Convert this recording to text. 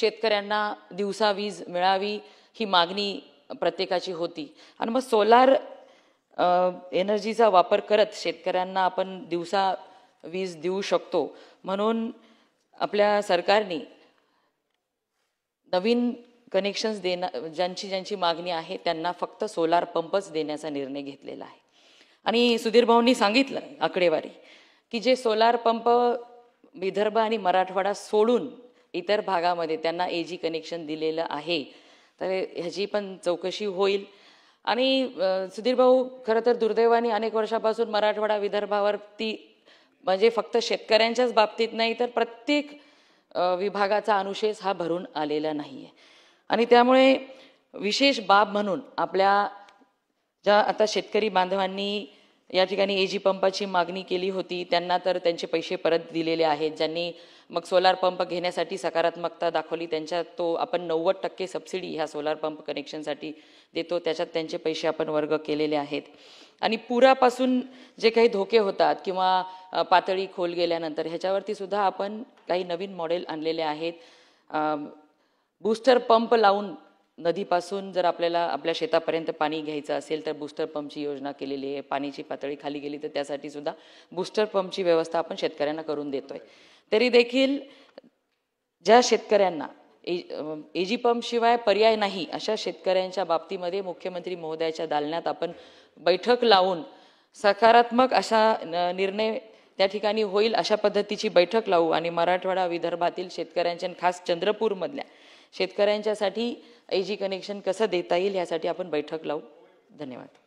शेतकऱ्यांना दिवसा वीज मिळावी ही मागणी प्रत्येकाची होती आणि मग सोलार एनर्जीचा वापर करत शेतकऱ्यांना आपण दिवसा वीज देऊ शकतो म्हणून आपल्या सरकारने नवीन कनेक्शन्स ज्यांची मागणी आहे त्यांना फक्त सोलार पंपच देण्याचा निर्णय घेतलेला आहे। आणि सुधीर भाऊंनी सांगितलं आकडेवारी की जे सोलार पंप विदर्भ आणि मराठवाडा सोडून इतर भागामध्ये त्यांना एजी कनेक्शन दिलेलं आहे तर ह्याची पण चौकशी होईल। आणि सुधीर भाऊ खरं तर दुर्दैवाने अनेक वर्षापासून मराठवाडा विदर्भावरती म्हणजे फक्त शेतकऱ्यांच्याच बाबतीत नाही तर प्रत्येक विभागाचा अनुशेष हा भरून आलेला नाहीये आणि त्यामुळे विशेष बाब म्हणून आपल्या ज्या आता शेतकरी बांधवांनी या ठिकाणी एजी पंपाची मागणी केली होती त्यांना तर त्यांचे पैसे परत दिलेले आहेत। ज्यांनी मग सोलार पंप घेण्यासाठी सकारात्मकता दाखवली त्यांच्या तो आपण 90% सबसिडी ह्या सोलार पंप कनेक्शनसाठी देतो त्याच्यात त्यांचे पैसे आपण वर्ग केलेले आहेत। आणि पुरापासून जे काही धोके होतात किंवा पातळी खोल गेल्यानंतर ह्याच्यावरती सुद्धा आपण काही नवीन मॉडेल आणलेले आहेत। बूस्टर पंप लावून नदीपासून जर आपल्याला आपल्या शेतापर्यंत पाणी घ्यायचं असेल तर बूस्टर पंपची योजना केलेली आहे। पाण्याची पातळी खाली गेली तर त्यासाठी सुद्धा बूस्टर पंपची व्यवस्था आपण शेतकऱ्यांना करून देतोय। तरी देखील ज्या शेतकऱ्यांना एजी पंप शिवाय पर्याय नाही अशा शेतकऱ्यांच्या बाबतीमध्ये मुख्यमंत्री महोदयाच्या दालनात आपण बैठक लावून सकारात्मक असा निर्णय त्या ठिकाणी होईल अशा पद्धतीची बैठक लावू आणि मराठवाडा विदर्भातील शेतकऱ्यांच्या खास चंद्रपूरमधल्या शेतकऱ्यांच्यासाठी एजी कनेक्शन कसं देता येईल यासाठी आपण बैठक लावू। धन्यवाद।